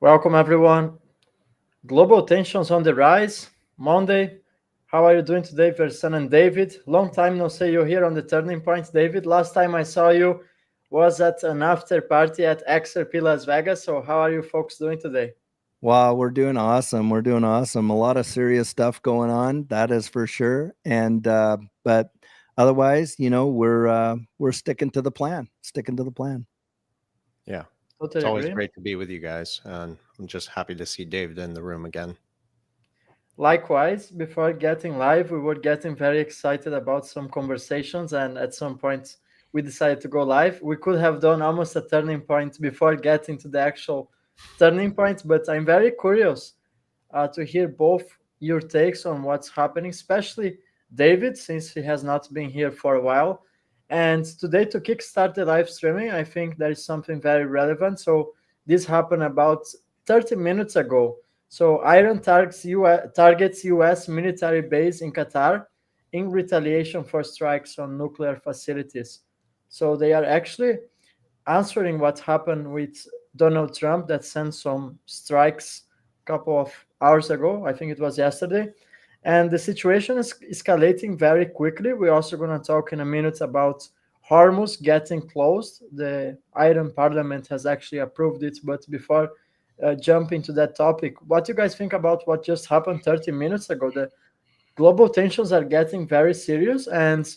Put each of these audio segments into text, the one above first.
Welcome, everyone. Global tensions on the rise. Monday. How are you doing today, Versan and David? Long time no see you here on the Turning Point, David. Last time I saw you was at an after party at XRP Las Vegas. So, how are you folks doing today? Wow, we're doing awesome. We're doing awesome. A lot of serious stuff going on, that is for sure. And but otherwise, we're sticking to the plan. Sticking to the plan. Yeah, it's Totally always agree. great to be with you guys, and I'm just happy to see David in the room again. Likewise, before getting live, we were getting very excited about some conversations, and at some point, we decided to go live. We could have done almost a turning point before getting to the actual turning point, but I'm very curious to hear both your takes on what's happening, especially David, since he has not been here for a while. And today, to kickstart the live streaming, I think there is something very relevant. So, this happened about 30 minutes ago. So, Iran targets US military base in Qatar in retaliation for strikes on nuclear facilities. So, they are actually answering what happened with Donald Trump that sent some strikes a couple of hours ago. I think it was yesterday. And the situation is escalating very quickly. We're also going to talk in a minute about Hormuz getting closed. The Iran parliament has actually approved it. But before jumping to that topic, what do you guys think about what just happened 30 minutes ago? The global tensions are getting very serious, and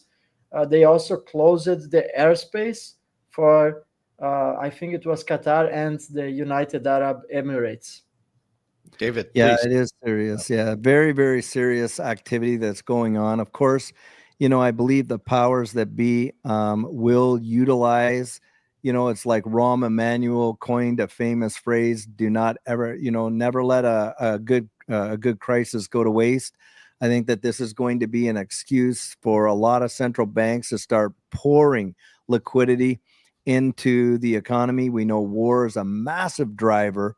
they also closed the airspace for, I think it was Qatar and the United Arab Emirates. David, Yeah, please. it is serious. Yeah, very, very serious activity that's going on. Of course, I believe the powers that be will utilize. It's like Rahm Emanuel coined a famous phrase: "Do not ever, never let a good crisis go to waste." I think that this is going to be an excuse for a lot of central banks to start pouring liquidity into the economy. We know war is a massive driver,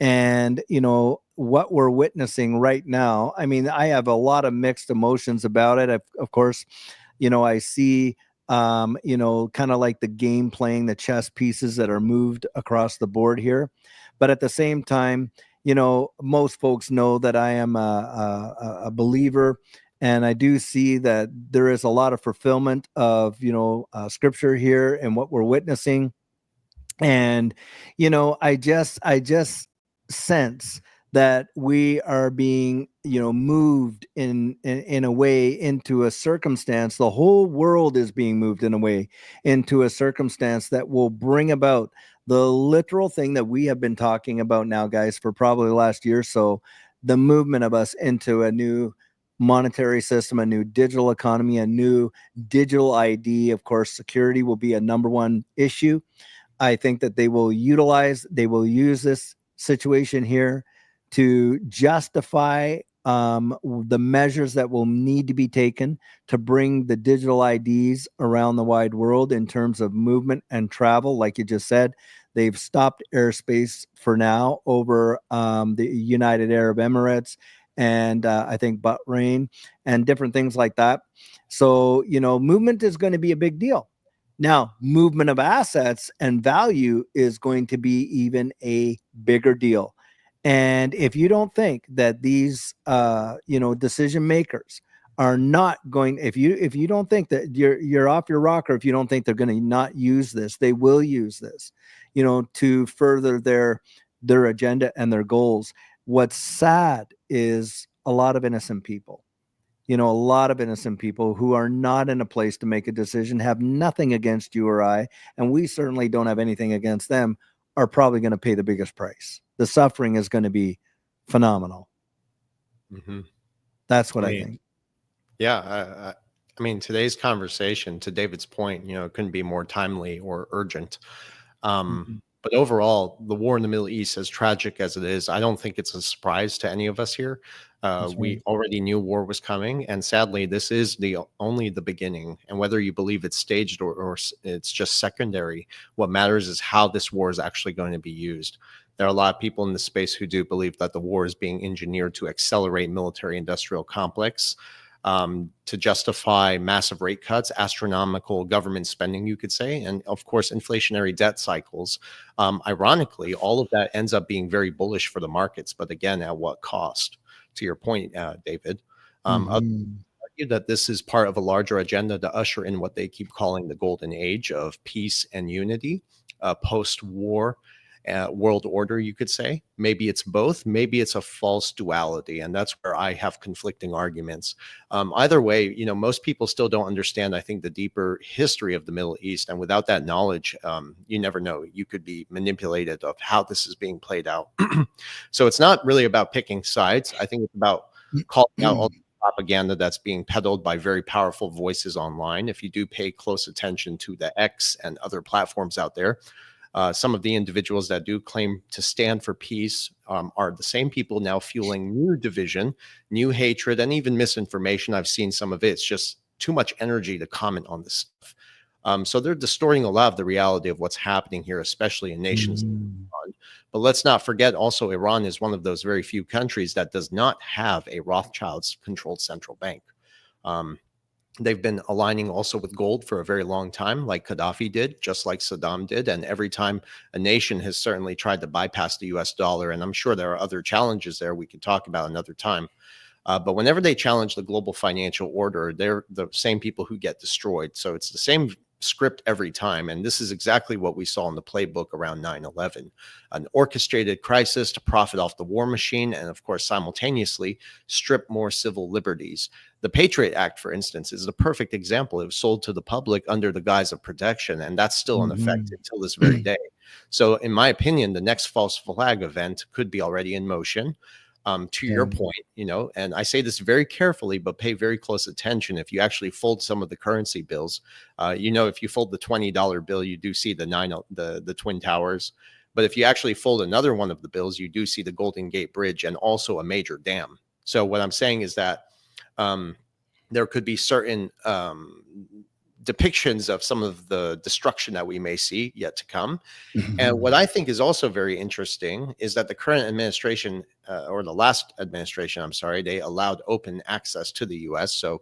and what we're witnessing right now, I mean, I have a lot of mixed emotions about it. Of course, I see kind of like the game playing, the chess pieces that are moved across the board here. But at the same time, most folks know that I am a believer, and I do see that there is a lot of fulfillment of scripture here and what we're witnessing. And I just sense that we are being moved in a way into a circumstance. The whole world is being moved in a way into a circumstance that will bring about the literal thing that we have been talking about now, guys, for probably the last year or so: the movement of us into a new monetary system, a new digital economy, a new digital ID. Of course, security will be a number one issue. I think that they will use this situation here to justify the measures that will need to be taken to bring the digital IDs around the wide world in terms of movement and travel. Like you just said, they've stopped airspace for now over the United Arab Emirates and I think Bahrain and different things like that. So, movement is going to be a big deal. Now, movement of assets and value is going to be even a bigger deal. And if you don't think that these, decision makers are not going, if you don't think that you're off your rocker, if you don't think they're going to not use this, they will use this, to further their agenda and their goals. What's sad is a lot of innocent people. A lot of innocent people who are not in a place to make a decision, have nothing against you or I, and we certainly don't have anything against them, are probably going to pay the biggest price. The suffering is going to be phenomenal. Mm-hmm. That's what I think. Yeah, I mean, today's conversation, to David's point, couldn't be more timely or urgent. But overall, the war in the Middle East, as tragic as it is, I don't think it's a surprise to any of us here. We already knew war was coming, and sadly, this is only the beginning. And whether you believe it's staged or it's just secondary, what matters is how this war is actually going to be used. There are a lot of people in the space who do believe that the war is being engineered to accelerate military-industrial complex. to justify massive rate cuts, astronomical government spending, you could say, and of course, inflationary debt cycles. Ironically, all of that ends up being very bullish for the markets, but again, at what cost? To your point, David, others argue that this is part of a larger agenda to usher in what they keep calling the golden age of peace and unity, post-war world order, you could say. Maybe it's both, maybe it's a false duality, and that's where I have conflicting arguments. Either way, most people still don't understand, I think, the deeper history of the Middle East, and without that knowledge, you never know. You could be manipulated of how this is being played out. So it's not really about picking sides. I think it's about calling out all the propaganda that's being peddled by very powerful voices online. If you do pay close attention to the X and other platforms out there, some of the individuals that do claim to stand for peace are the same people now fueling new division, new hatred, and even misinformation. I've seen some of it. It's just too much energy to comment on this stuff. So they're distorting a lot of the reality of what's happening here, especially in nations like Iran. But let's not forget also, Iran is one of those very few countries that does not have a Rothschilds-controlled central bank. They've been aligning also with gold for a very long time, like Gaddafi did, just like Saddam did. And every time a nation has certainly tried to bypass the US dollar, and I'm sure there are other challenges there we could talk about another time. But whenever they challenge the global financial order, they're the same people who get destroyed. So it's the same script every time. And this is exactly what we saw in the playbook around 9/11, an orchestrated crisis to profit off the war machine and, of course, simultaneously strip more civil liberties. The Patriot Act, for instance, is the perfect example. It was sold to the public under the guise of protection, and that's still in effect until this very day. So in my opinion, the next false flag event could be already in motion. To your point, and I say this very carefully, but pay very close attention. If you actually fold some of the currency bills, if you fold the $20 bill, you do see the Twin Towers. But if you actually fold another one of the bills, you do see the Golden Gate Bridge and also a major dam. So what I'm saying is that there could be certain depictions of some of the destruction that we may see yet to come. And what I think is also very interesting is that the current administration, or the last administration, I'm sorry, they allowed open access to the US. So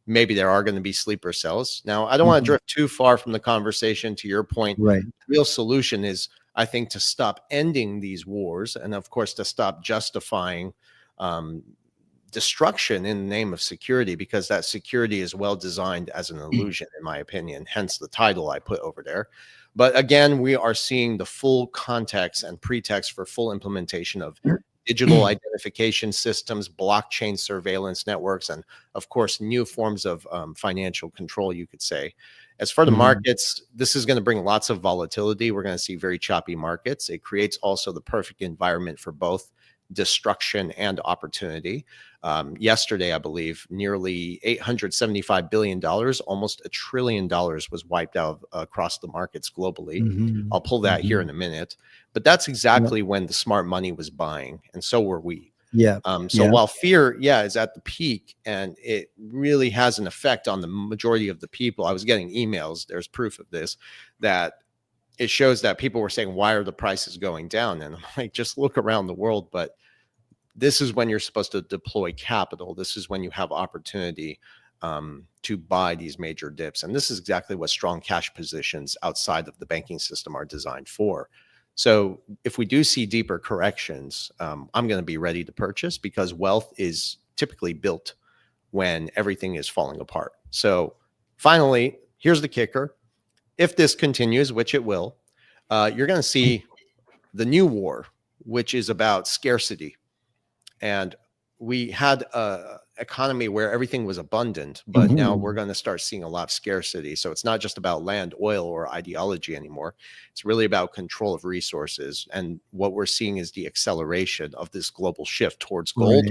maybe there are going to be sleeper cells. Now, I don't want to drift too far from the conversation. To your point, right. The real solution is, I think, to stop ending these wars and, of course, to stop justifying destruction in the name of security, because that security is well designed as an illusion, in my opinion, hence the title I put over there. But again, we are seeing the full context and pretext for full implementation of digital identification systems, blockchain surveillance networks, and of course, new forms of financial control, you could say. As for the markets, this is going to bring lots of volatility. We're going to see very choppy markets. It creates also the perfect environment for both destruction and opportunity. Yesterday, I believe, nearly $875 billion, almost $1 trillion was wiped out across the markets globally. I'll pull that here in a minute. But that's exactly when the smart money was buying, and so were we. While fear, is at the peak, and it really has an effect on the majority of the people. I was getting emails, there's proof of this, that it shows that people were saying, why are the prices going down? And I'm like, just look around the world. But this is when you're supposed to deploy capital. This is when you have opportunity to buy these major dips. And this is exactly what strong cash positions outside of the banking system are designed for. So if we do see deeper corrections, I'm going to be ready to purchase, because wealth is typically built when everything is falling apart. So finally, here's the kicker. If this continues, which it will, you're going to see the new war, which is about scarcity. And we had an economy where everything was abundant, but now we're going to start seeing a lot of scarcity. So it's not just about land, oil, or ideology anymore. It's really about control of resources. And what we're seeing is the acceleration of this global shift towards gold,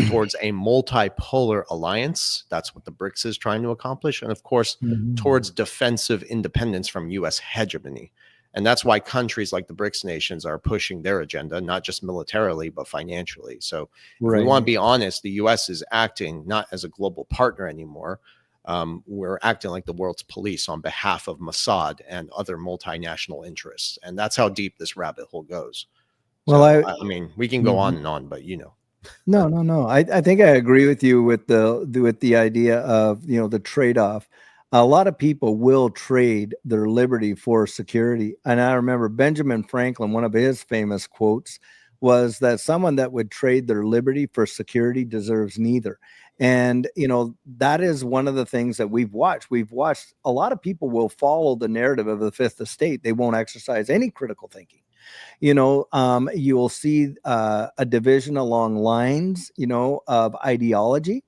towards a multipolar alliance. That's what the BRICS is trying to accomplish. And of course, towards defensive independence from US hegemony. And that's why countries like the BRICS nations are pushing their agenda, not just militarily, but financially. So if we want to be honest, the US is acting not as a global partner anymore. We're acting like the world's police on behalf of Mossad and other multinational interests. And that's how deep this rabbit hole goes. Well, so, I mean, we can go on and on, but No. I think I agree with you with the idea of, the trade-off. A lot of people will trade their liberty for security. And I remember Benjamin Franklin, one of his famous quotes was that someone that would trade their liberty for security deserves neither. And, that is one of the things that we've watched. We've watched a lot of people will follow the narrative of the Fifth Estate. They won't exercise any critical thinking. You will see a division along lines, of ideology.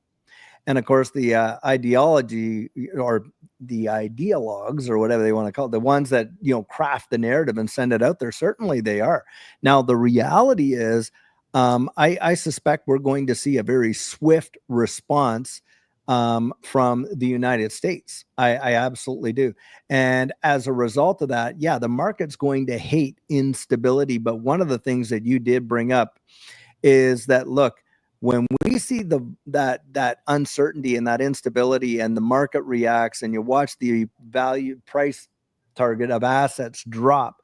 And of course, the ideology or the ideologues or whatever they want to call it, the ones that, craft the narrative and send it out there, certainly they are. Now, the reality is, I suspect we're going to see a very swift response from the United States. I absolutely do. And as a result of that, yeah, the market's going to hate instability. But one of the things that you did bring up is that, look, when we see that uncertainty and that instability and the market reacts and you watch the value price target of assets drop,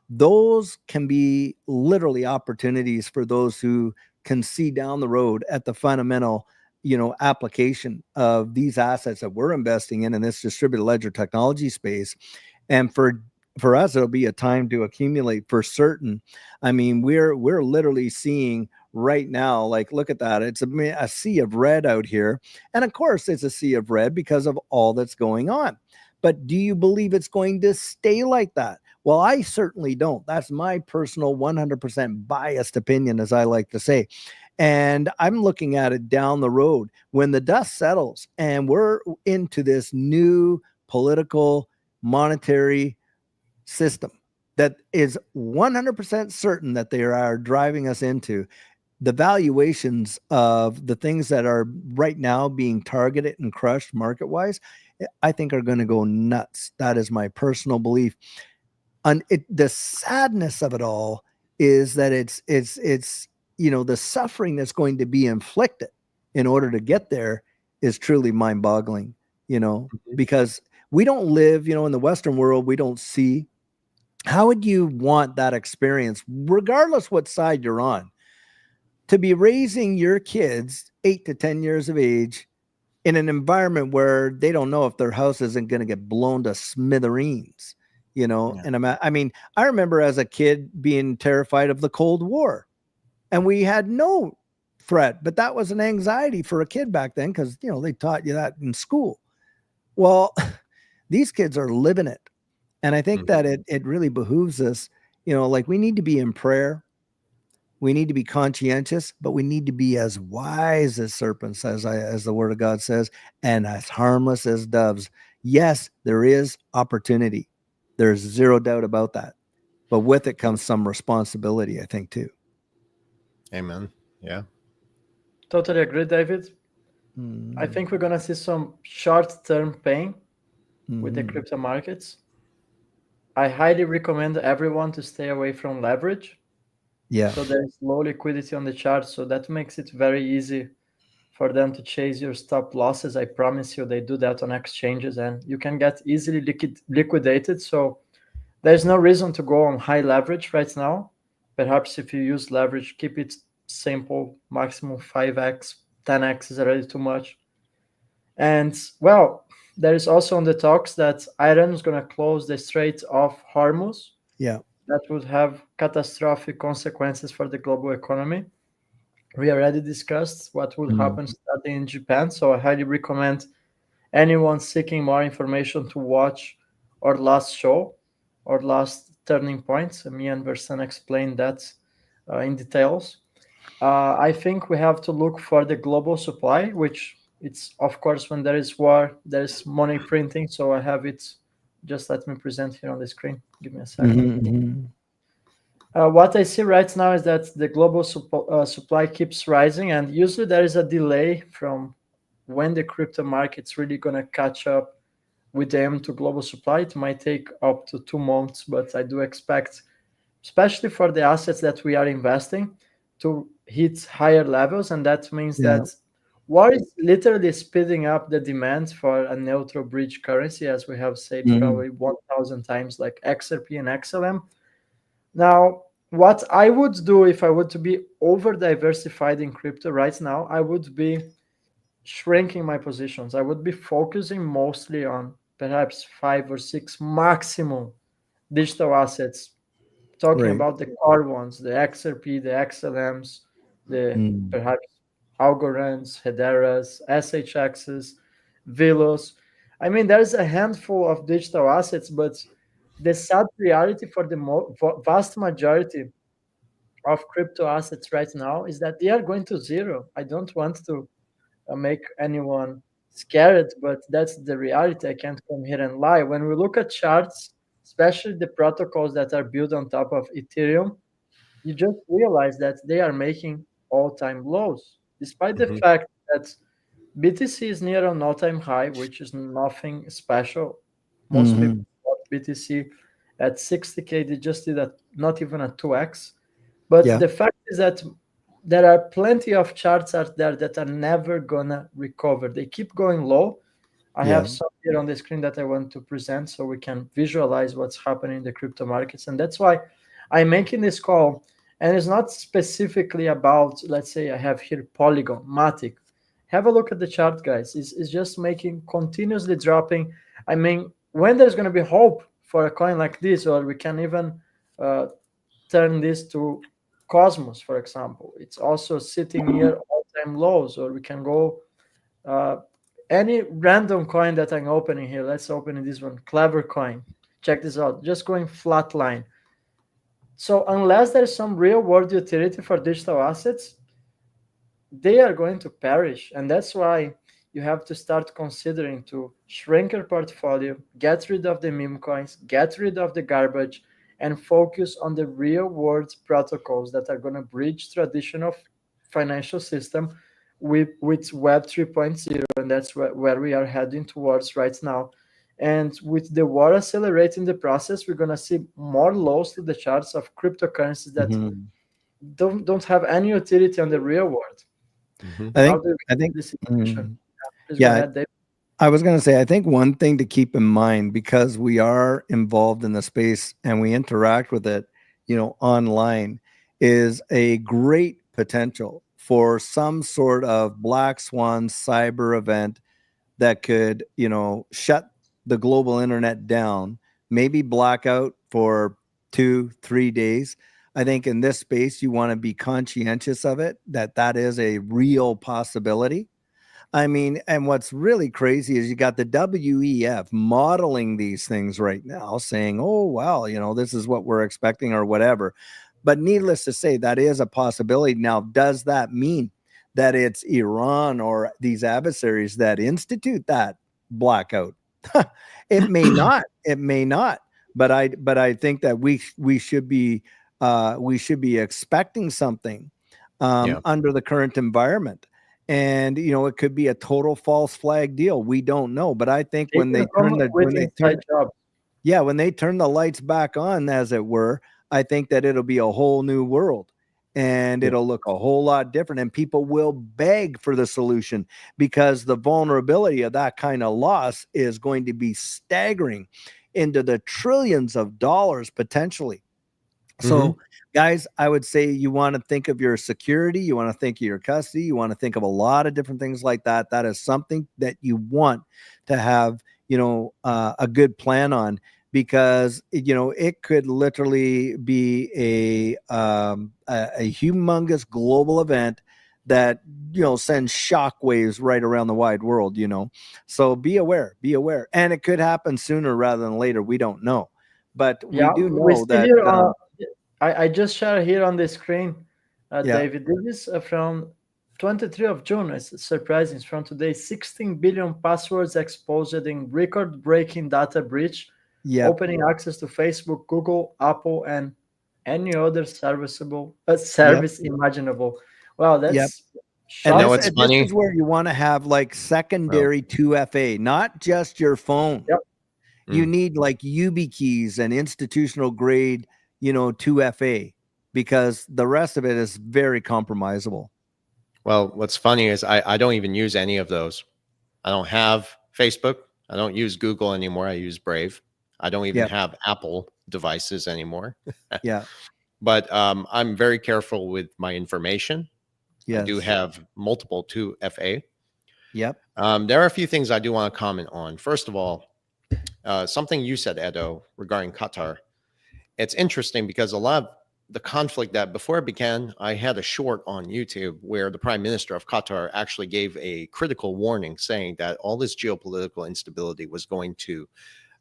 those can be literally opportunities for those who can see down the road at the fundamental, application of these assets that we're investing in this distributed ledger technology space. And for us, it'll be a time to accumulate for certain. I mean, we're literally seeing right now, like, look at that. It's a sea of red out here. And of course, it's a sea of red because of all that's going on. But do you believe it's going to stay like that? Well, I certainly don't. That's my personal 100% biased opinion, as I like to say. And I'm looking at it down the road when the dust settles and we're into this new political monetary system that is 100% certain that they are driving us into. The valuations of the things that are right now being targeted and crushed market wise, I think are going to go nuts. That is my personal belief. And the sadness of it all is that it's the suffering that's going to be inflicted in order to get there is truly mind-boggling, because we don't live, in the Western world. We don't see. How would you want that experience, regardless what side you're on, to be raising your kids 8 to 10 years of age in an environment where they don't know if their house isn't going to get blown to smithereens, Yeah. And I mean, I remember as a kid being terrified of the Cold War, and we had no threat, but that was an anxiety for a kid back then because, they taught you that in school. Well, these kids are living it. And I think that it really behooves us, like we need to be in prayer. We need to be conscientious, but we need to be as wise as serpents, as the word of God says, and as harmless as doves. Yes, there is opportunity. There's zero doubt about that. But with it comes some responsibility, I think, too. Amen. Yeah. Totally agree, David. I Mm-hmm. think we're gonna see some short-term pain with the crypto markets. I highly recommend everyone to stay away from leverage. Yeah. So there's low liquidity on the chart, so that makes it very easy for them to chase your stop losses. I promise you, they do that on exchanges, and you can get easily liquidated. So there's no reason to go on high leverage right now. Perhaps if you use leverage, keep it simple, maximum 5x, 10x is already too much. And well, there is also on the talks that Iran is going to close the Strait of Hormuz. Yeah. That would have catastrophic consequences for the global economy. We already discussed what would Mm-hmm. happen starting in Japan, so I highly recommend anyone seeking more information to watch our last show, our last turning points. Me and Versan explained that in details. I think we have to look for the global supply, which it's of course when there is war, there is money printing. So I have it. Just let me present here on the screen. Give me a second. Mm-hmm. What I see right now is that the global supply keeps rising, and usually there is a delay from when the crypto market's really going to catch up with them to global supply. It might take up to 2 months, but I do expect, especially for the assets that we are investing, to hit higher levels. And that means Yeah. that war is literally speeding up the demand for a neutral bridge currency, as we have said Mm-hmm. probably 1,000 times, like XRP and XLM. Now, what I would do if I were to be over diversified in crypto right now, I would be shrinking my positions. I would be focusing mostly on perhaps 5 or 6 maximum digital assets, talking Right. about the core ones, the XRP, the XLMs, the Mm. perhaps Algorand's, Hederas, SHXs, Velos. I mean, there's a handful of digital assets, but the sad reality for the vast majority of crypto assets right now is that they are going to zero. I don't want to make anyone scared, but that's the reality. I can't come here and lie. When we look at charts, especially the protocols that are built on top of Ethereum, you just realize that they are making all-time lows, despite the Hmm. fact that BTC is near an all-time high, which is nothing special. Most people Hmm. bought BTC at 60K. They just did a, not even a 2x. But Yeah. the fact is that there are plenty of charts out there that are never gonna recover. They keep going low. I Yeah. have some here on the screen that I want to present so we can visualize what's happening in the crypto markets. And that's why I'm making this call. And it's not specifically about, let's say, I have here Polygon, Matic. Have a look at the chart, guys. It's just making continuously dropping. I mean, when there's going to be hope for a coin like this, or we can even uh, turn this to Cosmos, for example. It's also sitting near all-time lows, or we can go uh, any random coin that I'm opening here. Let's open this one, Clever Coin. Check this out, just going flat line. So unless there's some real world utility for digital assets, they are going to perish. And that's why you have to start considering to shrink your portfolio, get rid of the meme coins, get rid of the garbage, and focus on the real world protocols that are going to bridge traditional financial system with Web 3.0. And that's where we are heading towards right now. And with the war accelerating the process, we're going to see more lows to the charts of cryptocurrencies that Hmm. don't have any utility on the real world. Hmm. I How think, do you I see think, the situation? mm, Please go yeah, ahead, Dave. I was going to say, I think one thing to keep in mind, because we are involved in the space and we interact with it, online, is a great potential for some sort of black swan cyber event that could, shut the global internet down, maybe blackout for 2, 3 days. I think in this space, you want to be conscientious of it, that is a real possibility. I mean, and what's really crazy is you got the WEF modeling these things right now, saying, oh, well, this is what we're expecting or whatever. But needless to say, that is a possibility. Now, does that mean that it's Iran or these adversaries that institute that blackout? It may not. It may not. But I think that we should be expecting something Yeah. under the current environment. And it could be a total false flag deal. We don't know. But I think They when can they come turn the with inside jobs. when they turn the lights back on, as it were, I think that it'll be a whole new world and Yeah. it'll look a whole lot different. And people will beg for the solution because the vulnerability of that kind of loss is going to be staggering into the trillions of dollars potentially. Hmm. So, guys, I would say you want to think of your security, you want to think of your custody, you want to think of a lot of different things like that. That is something that you want to have, a good plan on because it could literally be a humongous global event that sends shockwaves right around the wide world. So be aware, and it could happen sooner rather than later. We don't know, but we Yeah, do we know see that. here. I just share here on the screen, Yeah. David. This is from 23 of June. It's surprising. It's from today. 16 billion passwords exposed in record-breaking data breach, Yep. opening access to Facebook, Google, Apple, and any other serviceable Yep. service imaginable. Wow, Yep. that's You And know this what's shocking. and this funny? is where you want to have like Oh. secondary 2FA, not just your phone. Yep. You Mm. need like YubiKeys and institutional grade, 2FA because the rest of it is very compromisable. Well, what's funny is I don't even use any of those. I don't have Facebook. I don't use Google anymore. I use Brave. I don't even Yep. have Apple devices anymore. Yeah. but I'm very careful with my information. I do Yes. have multiple 2FA. Yep. There are a few things I do want to comment on. First of all, something you said, Edo, regarding Qatar. It's interesting because a lot of the conflict that before it began, I had a short on YouTube where the prime minister of Qatar actually gave a critical warning saying that all this geopolitical instability was going to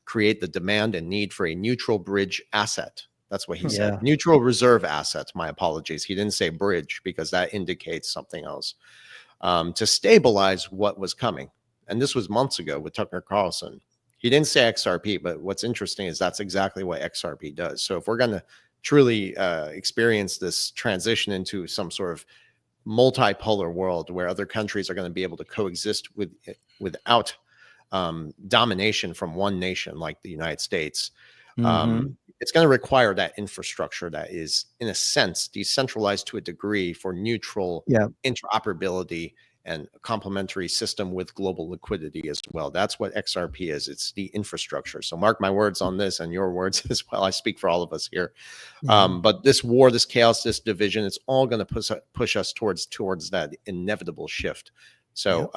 create the demand and need for a neutral bridge asset. That's what he said. Yeah. Neutral reserve asset. My apologies. He didn't say bridge because that indicates something else. To stabilize what was coming. And this was months ago with Tucker Carlson. He didn't say XRP, but what's interesting is that's exactly what XRP does. So if we're going to truly experience this transition into some sort of multipolar world where other countries are going to be able to coexist without domination from one nation like the United States, it's going to require that infrastructure that is, in a sense, decentralized to a degree for neutral interoperability and a complementary system with global liquidity as well. That's what XRP is. It's the infrastructure. So mark my words on this and your words as well. I speak for all of us here. But this war, this chaos, this division, it's all going to push us towards that inevitable shift. So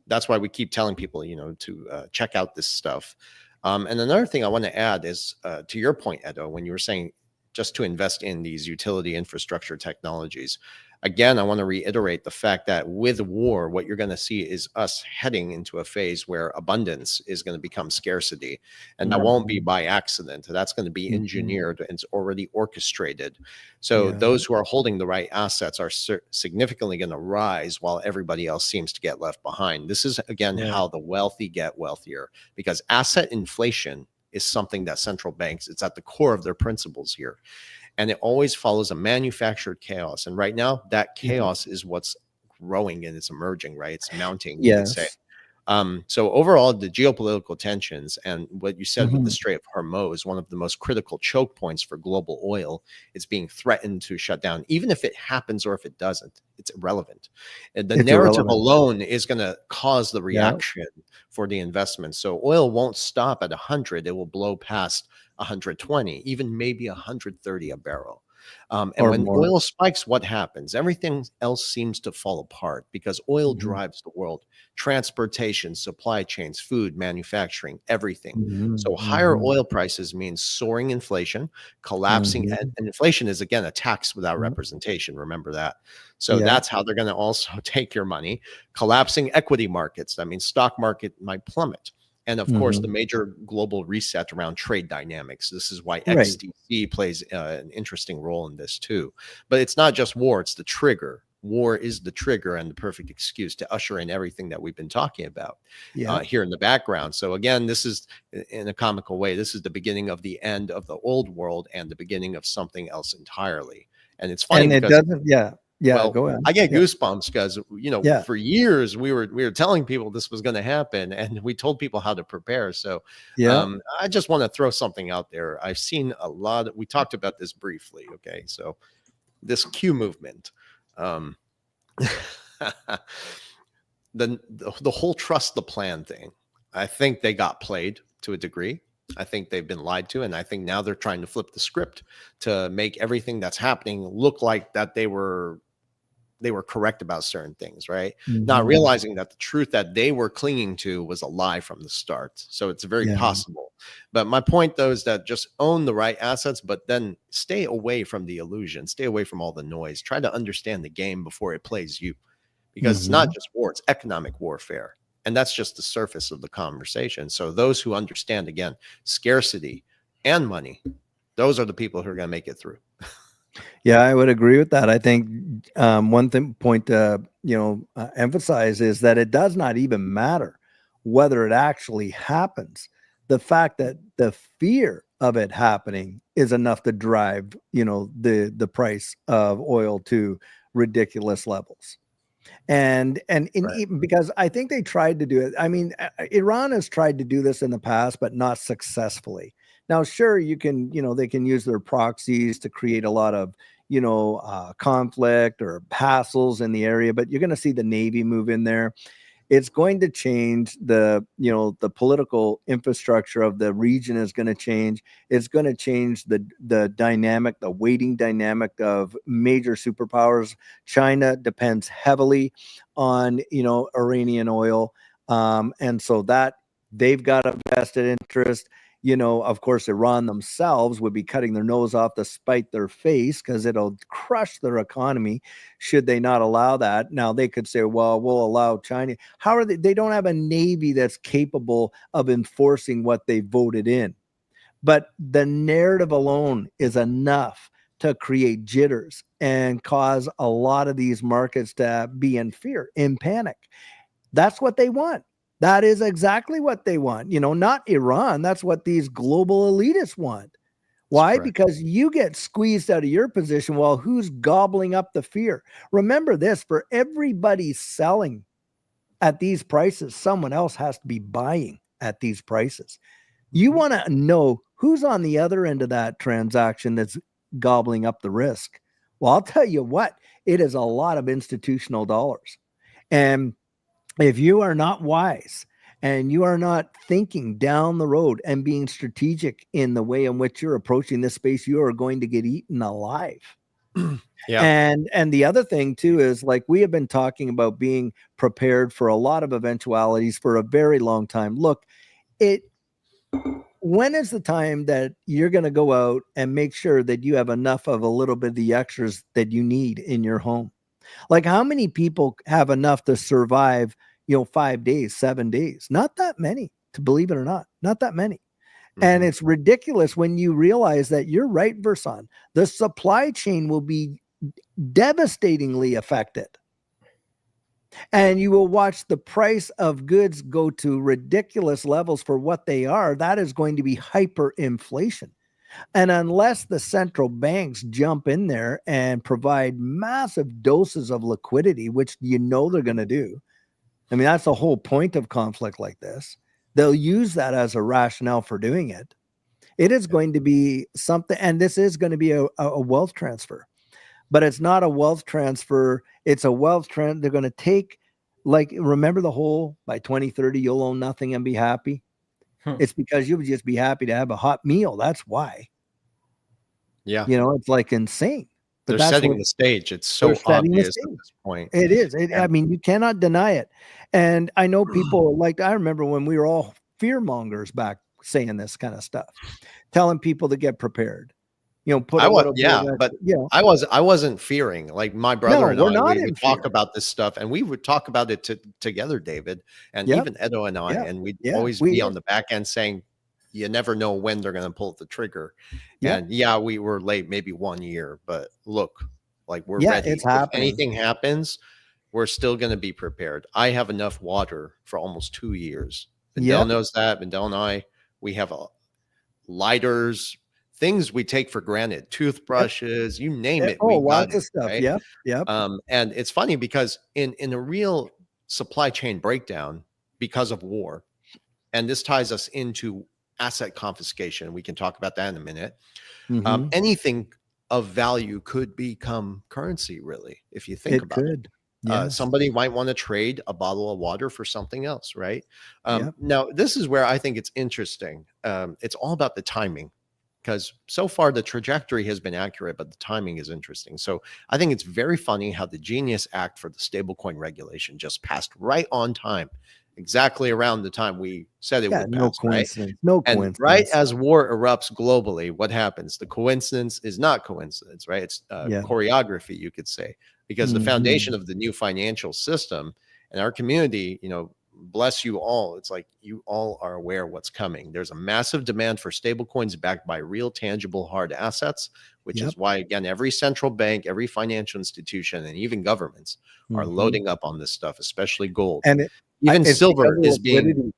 that's why we keep telling people, to check out this stuff. And another thing I want to add is to your point, Edo, when you were saying just to invest in these utility infrastructure technologies. Again, I want to reiterate the fact that with war, what you're going to see is us heading into a phase where abundance is going to become scarcity. And that won't be by accident. That's going to be engineered and it's already orchestrated. So those who are holding the right assets are significantly going to rise while everybody else seems to get left behind. This is, again, how the wealthy get wealthier, because asset inflation is something that central banks, it's at the core of their principles here. And it always follows a manufactured chaos. And right now, that chaos is what's growing and it's emerging, right? It's mounting, you could say. So overall, the geopolitical tensions and what you said with the Strait of Hormuz, one of the most critical choke points for global oil, is being threatened to shut down. Even if it happens or if it doesn't, it's irrelevant. And the narrative alone is going to cause the reaction for the investment. So oil won't stop at 100. It will blow past 120, even maybe 130 a barrel. And when oil spikes, what happens? Everything else seems to fall apart because oil drives the world. Transportation, supply chains, food, manufacturing, everything. So higher oil prices means soaring inflation, collapsing. And inflation is, again, a tax without representation. Remember that. So that's how they're going to also take your money. Collapsing equity markets. That means stock market might plummet. And of course, the major global reset around trade dynamics. This is why XDC plays an interesting role in this too. But it's not just war, it's the trigger. War is the trigger and the perfect excuse to usher in everything that we've been talking about here in the background. So again, this is, in a comical way, this is the beginning of the end of the old world and the beginning of something else entirely. And it's funny because go ahead. I get goosebumps because, for years we were telling people this was going to happen and we told people how to prepare. So I just want to throw something out there. I've seen a lot. We talked about this briefly. Okay. So this Q movement, the whole trust the plan thing, I think they got played to a degree. I think they've been lied to. And I think now they're trying to flip the script to make everything that's happening look like that they were correct about certain things, right? Not realizing that the truth that they were clinging to was a lie from the start. So it's very possible. But my point, though, is that just own the right assets, but then stay away from the illusion, stay away from all the noise, try to understand the game before it plays you, because it's not just war, it's economic warfare. And that's just the surface of the conversation. So those who understand, again, scarcity and money, those are the people who are going to make it through. Yeah, I would agree with that. I think one point to emphasize is that it does not even matter whether it actually happens. The fact that the fear of it happening is enough to drive the price of oil to ridiculous levels. And even because I think they tried to do it. I mean, Iran has tried to do this in the past, but not successfully. Now, sure, you can, they can use their proxies to create a lot of, conflict or hassles in the area, but you're going to see the Navy move in there. It's going to change the, you know, the political infrastructure of the region is going to change. It's going to change the dynamic, the weighting dynamic of major superpowers. China depends heavily on, you know, Iranian oil. And so that they've got a vested interest. You know, of course, Iran themselves would be cutting their nose off to spite their face because it'll crush their economy should they not allow that. Now, they could say, well, we'll allow China. How are they? They don't have a navy that's capable of enforcing what they voted in. But the narrative alone is enough to create jitters and cause a lot of these markets to be in fear, in panic. That's what they want. That is exactly what they want. You know, not Iran. That's what these global elitists want. Why? Because you get squeezed out of your position while who's gobbling up the fear? Remember this, for everybody selling at these prices, someone else has to be buying at these prices. You want to know who's on the other end of that transaction that's gobbling up the risk. Well, I'll tell you what, it is a lot of institutional dollars. And if you are not wise and you are not thinking down the road and being strategic in the way in which you're approaching this space, you are going to get eaten alive. Yeah. And the other thing too is, like, we have been talking about being prepared for a lot of eventualities for a very long time. Look, when is the time that you're going to go out and make sure that you have enough of a little bit of the extras that you need in your home? Like, how many people have enough to survive, you know, 5 days, 7 days? Not that many, to believe it or not, not that many. And it's ridiculous when you realize that you're right, Verson. The supply chain will be devastatingly affected. And you will watch the price of goods go to ridiculous levels for what they are. That is going to be hyperinflation. And unless the central banks jump in there and provide massive doses of liquidity, which you know they're going to do, I mean, that's the whole point of conflict like this. They'll use that as a rationale for doing it. It is going to be something, and this is going to be a wealth transfer, but it's not a wealth transfer. It's a wealth transfer. They're going to take, like, remember the whole, by 2030, you'll own nothing and be happy. It's because you would just be happy to have a hot meal. That's why. Yeah. You know, it's like insane. But they're setting the stage. It's so obvious at this point. It is. I mean, you cannot deny it. And I know people, like, I remember when we were all fear mongers back saying this kind of stuff, telling people to get prepared. You know, put a little bit of, but you know, I wasn't fearing. Like, my brother and I, we would talk fear. about this stuff, and we would talk about it together, David, and even Edo and I, and we'd always be on the back end saying, you never know when they're going to pull the trigger. And we were late, maybe 1 year, but look, like, we're ready. It's happening. If anything happens, we're still going to be prepared. I have enough water for almost 2 years. Vendel knows that. Vendel and I, we have lighters, things we take for granted, toothbrushes, you name it. Lots of stuff. Right? And it's funny because in a real supply chain breakdown because of war, and this ties us into asset confiscation. We can talk about that in a minute. Anything of value could become currency, really, if you think about it. Somebody might want to trade a bottle of water for something else, right? Now, this is where I think it's interesting. It's all about the timing, because so far the trajectory has been accurate, but the timing is interesting. So I think it's very funny how the Genius Act for the stablecoin regulation just passed right on time, exactly around the time we said it would pass. No coincidence. Right as war erupts globally, what happens? The coincidence is not coincidence, right? It's choreography, you could say, because the foundation of the new financial system and our community, you know, bless you all. It's like you all are aware what's coming. There's a massive demand for stable coins backed by real, tangible, hard assets, which is why, again, every central bank, every financial institution, and even governments are loading up on this stuff, especially gold. And even silver is being.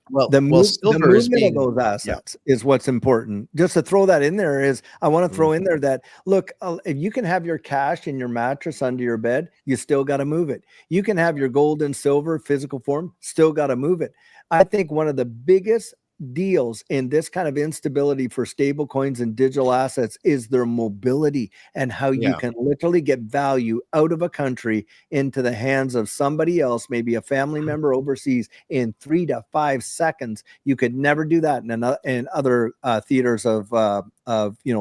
Well, the movement of those assets is what's important. Just to throw that in there is, I want to throw in there that, look, if you can have your cash in your mattress under your bed, you still got to move it. You can have your gold and silver physical form, still got to move it. I think one of the biggest deals in this kind of instability for stable coins and digital assets is their mobility and how you Yeah. can literally get value out of a country into the hands of somebody else, maybe a family member overseas, in 3 to 5 seconds. You could never do that in other theaters of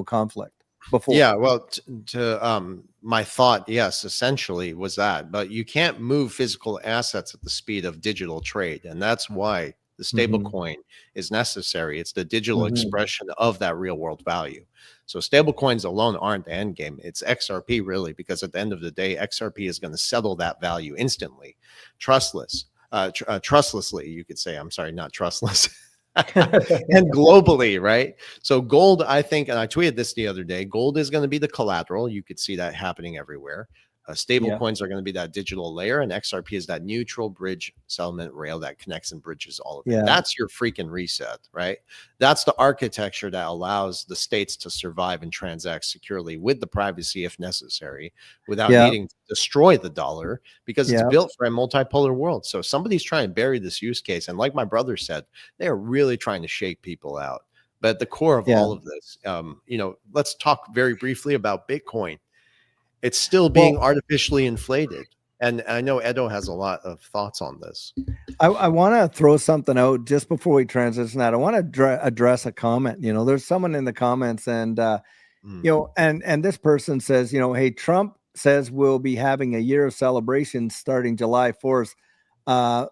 conflict before. Yeah, well, my thought, yes, essentially was that, but you can't move physical assets at the speed of digital trade, and that's why the stable Mm-hmm. coin is necessary. It's the digital Mm-hmm. expression of that real world value. So stable coins alone aren't the end game. It's XRP really, because at the end of the day, XRP is going to settle that value instantly, trustlessly. You could say, I'm sorry, not trustless. And globally, right? So gold, I think, and I tweeted this the other day, gold is going to be the collateral. You could see that happening everywhere. Stable Yeah. coins are going to be that digital layer, and XRP is that neutral bridge settlement rail that connects and bridges all of it. Yeah. That's your freaking reset, right? That's the architecture that allows the states to survive and transact securely with the privacy if necessary, without Yeah. needing to destroy the dollar, because it's Yeah. built for a multipolar world. So if somebody's trying to bury this use case, and like my brother said, they are really trying to shake people out. But at the core of all of this, let's talk very briefly about Bitcoin. It's still being artificially inflated. And I know Edo has a lot of thoughts on this. I want to throw something out just before we transition that. I want to address a comment. There's someone in the comments, and and this person says, hey, Trump says we'll be having a year of celebrations starting July 4th.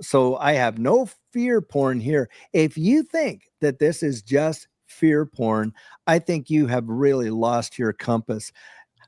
So I have no fear porn here. If you think that this is just fear porn, I think you have really lost your compass.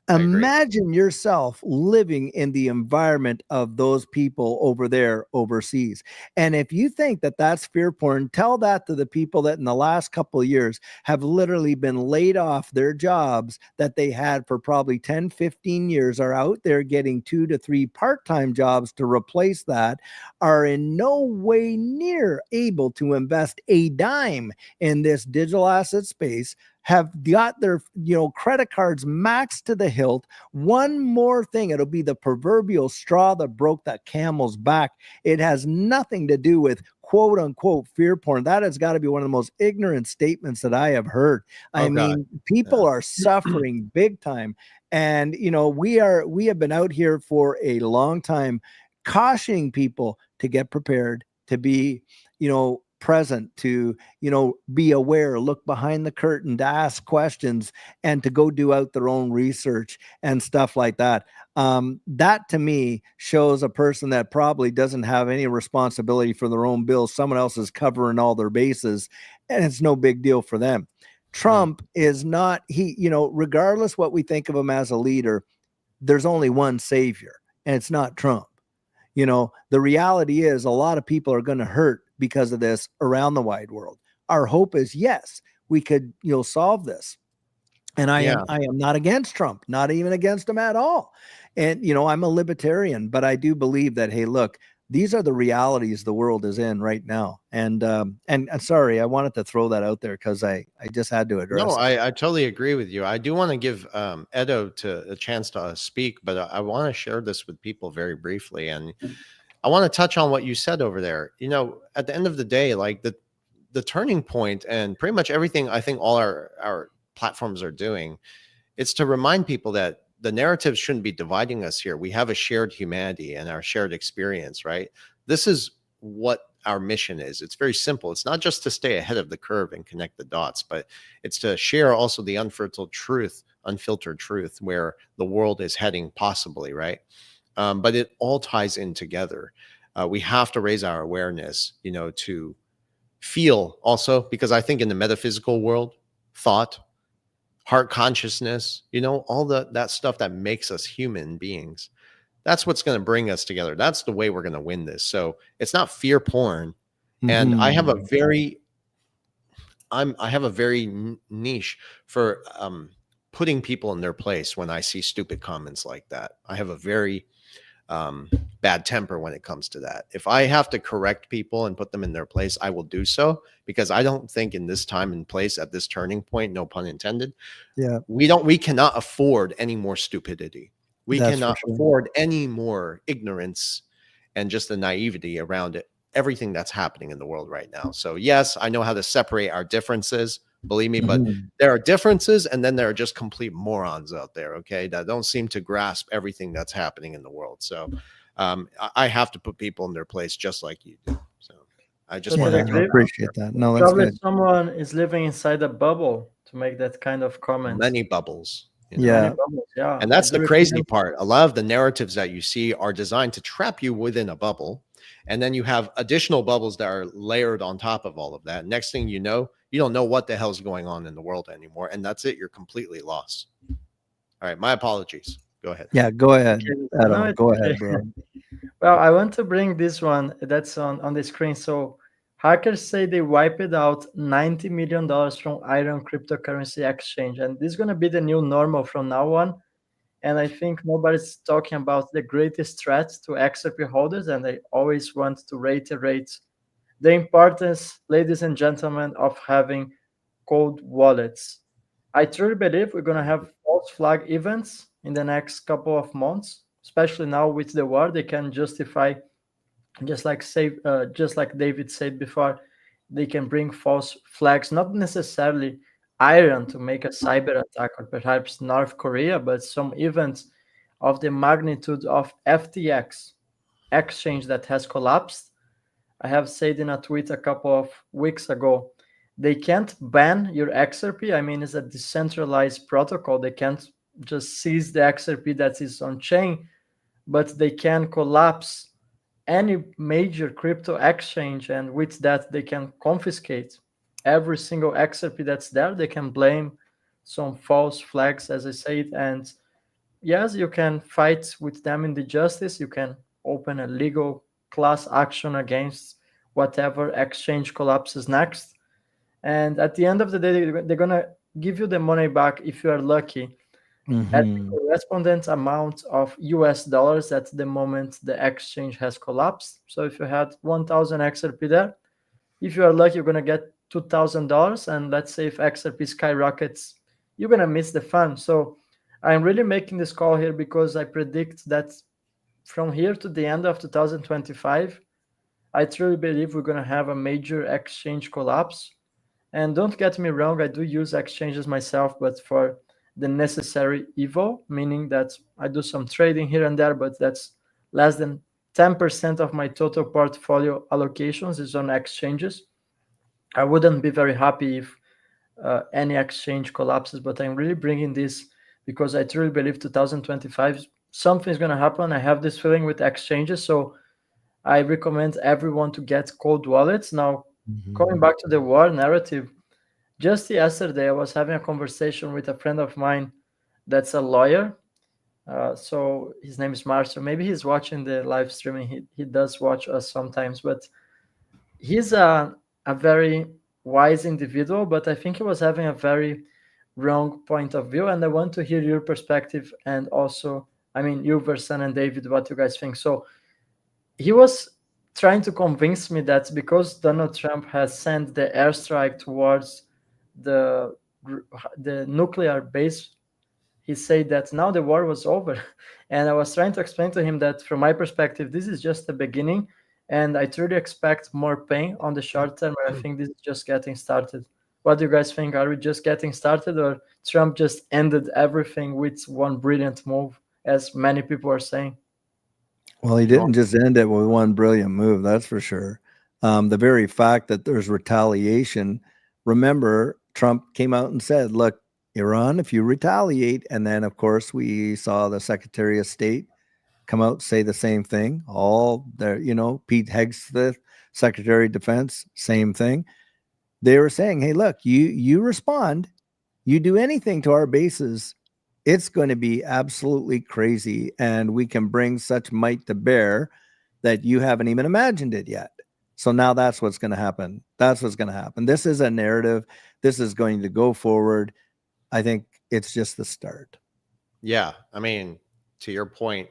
Imagine yourself living in the environment of those people over there overseas. And if you think that that's fear porn, tell that to the people that in the last couple of years have literally been laid off their jobs that they had for probably 10, 15 years, are out there getting 2 to 3 part-time jobs to replace that, are in no way near able to invest a dime in this digital asset space, have got their credit cards maxed to the hilt. One more thing, it'll be the proverbial straw that broke that camel's back. It has nothing to do with quote unquote fear porn. That has got to be one of the most ignorant statements that I have heard. I mean, people are suffering big time. And we have been out here for a long time cautioning people to get prepared, to be present, to be aware, look behind the curtain, to ask questions, and to go do out their own research and stuff like that. That to me shows a person that probably doesn't have any responsibility for their own bills. Someone else is covering all their bases, and it's no big deal for them. Trump is not, regardless what we think of him as a leader, there's only one savior, and it's not Trump. The reality is a lot of people are going to hurt because of this around the wide world. Our hope is, yes, we could, solve this. And I am not against Trump, not even against him at all. And, I'm a libertarian, but I do believe that, hey, look, these are the realities the world is in right now. And sorry, I wanted to throw that out there because I just had to address No, it. I totally agree with you. I do want to give Edo a chance to speak, but I want to share this with people very briefly. And I want to touch on what you said over there. At the end of the day, like the turning point and pretty much everything I think all our platforms are doing, it's to remind people that the narrative shouldn't be dividing us here. We have a shared humanity and our shared experience, right? This is what our mission is. It's very simple. It's not just to stay ahead of the curve and connect the dots, but it's to share also the unfiltered truth where the world is heading possibly, right? But it all ties in together. We have to raise our awareness, to feel also, because I think in the metaphysical world, thought, heart consciousness, all that stuff that makes us human beings, that's what's going to bring us together. That's the way we're going to win this. So it's not fear porn. And I have a very niche for putting people in their place when I see stupid comments like that. I have a very bad temper when it comes to that. If I have to correct people and put them in their place, I will do so, because I don't think in this time and place at this turning point, no pun intended, we cannot afford any more stupidity. We cannot afford any more ignorance and just the naivety around it. everything that's happening in the world right now. So yes, I know how to separate our differences, believe me, but there are differences, and then there are just complete morons out there, okay, that don't seem to grasp everything that's happening in the world. So I have to put people in their place just like you do. So I just Yeah, wanted Totally to I throw agree. that out appreciate there. that. No, that's Probably good. someone is living inside a bubble to make that kind of comment. Many bubbles, you know. Many Yeah. bubbles, yeah. And I that's do the crazy recommend. part. A lot of the narratives that you see are designed to trap you within a bubble. And then you have additional bubbles that are layered on top of all of that. Next thing you don't know what the hell's going on in the world anymore. And that's it. You're completely lost. All right. My apologies. Go ahead. Yeah, go ahead, Okay, no, Edo. it's Go okay. ahead, bro. Well, I want to bring this one that's on the screen. So, hackers say they wiped out $90 million from Iron cryptocurrency exchange, and this is going to be the new normal from now on. And I think nobody's talking about the greatest threat to XRP holders, and I always want to reiterate the importance, ladies and gentlemen, of having cold wallets. I truly believe we're going to have false flag events in the next couple of months, especially now with the war. They can justify, just like David said before, they can bring false flags, not necessarily Iran to make a cyber attack or perhaps North Korea, but some events of the magnitude of FTX exchange that has collapsed. I have said in a tweet a couple of weeks ago, they can't ban your XRP. I mean, it's a decentralized protocol. They can't just seize the XRP that is on chain, but they can collapse any major crypto exchange, and with that, they can confiscate every single XRP that's there. They can blame some false flags, as I said, and yes, you can fight with them in the justice. You can open a legal class action against whatever exchange collapses next. And at the end of the day, they're gonna give you the money back if you are lucky at the Hmm. correspondent amount of US dollars at the moment the exchange has collapsed. So if you had 1,000 XRP there, if you are lucky, you're gonna get $2,000. And let's say if XRP skyrockets, you're gonna miss the fun. So I'm really making this call here because I predict that from here to the end of 2025, I truly believe we're gonna have a major exchange collapse. And don't get me wrong, I do use exchanges myself, but for the necessary evil, meaning that I do some trading here and there, but that's less than 10% of my total portfolio allocations is on exchanges. I wouldn't be very happy if any exchange collapses, but I'm really bringing this because I truly believe 2025 something's going to happen. I have this feeling with exchanges, so I recommend everyone to get cold wallets. Now, coming Hmm. back to the war narrative, just yesterday I was having a conversation with a friend of mine that's a lawyer. So his name is Marcel. Maybe he's watching the live streaming. He does watch us sometimes, but he's a very wise individual, but I think he was having a very wrong point of view. And I want to hear your perspective and also, I mean, you, Versan and David, what you guys think. So he was trying to convince me that because Donald Trump has sent the airstrike towards the the nuclear base, he said that now the war was over. And I was trying to explain to him that from my perspective, this is just the beginning. And I truly expect more pain on the short term. And I think this is just getting started. What do you guys think? Are we just getting started, or Trump just ended everything with one brilliant move, as many people are saying? Well, he Well, didn't just end it with one brilliant move, that's for sure. The very fact that there's retaliation, remember, Trump came out and said, look, Iran, if you retaliate, and then, of course, we saw the Secretary of State come out say the same thing. All there, Pete Hegseth, Secretary of Defense, same thing. They were saying, hey, look, you respond, you do anything to our bases, it's going to be absolutely crazy. And we can bring such might to bear that you haven't even imagined it yet. So now that's what's going to happen. That's what's going to happen. This is a narrative. This is going to go forward. I think it's just the start. yeah. I mean, to your point,